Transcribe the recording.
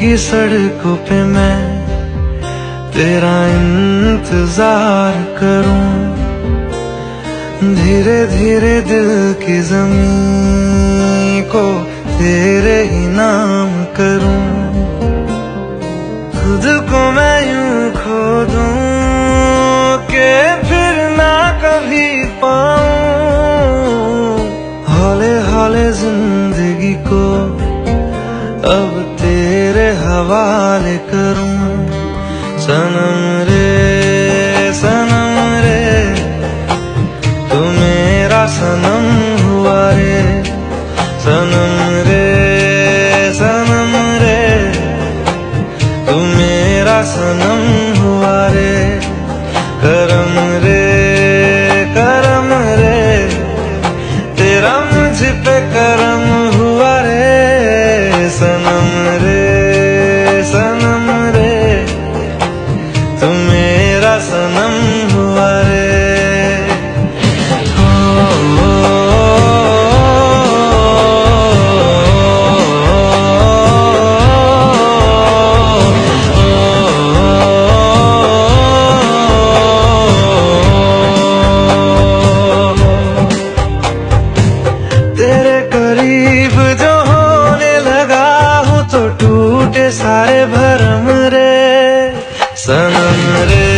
भीगी सड़कों पे मैं तेरा इंतजार करूं, धीरे धीरे दिल की ज़मीं को तेरे ही नाम करूं। खुद को मैं यूं खो दूं कि फिर ना कभी पाऊं, हौले हौले जिंदगी को अब तेरे हवाले करूं। सनम रे तू मेरा सनम हुआ रे, सनम रे तू मेरा सनम हुआ रे। करम रे तेरा मुझ पे करम हुआ रे। सनम रे तू मेरा सनम हुआ रे। तेरे करीब जो होने लगा हूँ तो टूटे सारे भरम रे। सनम रे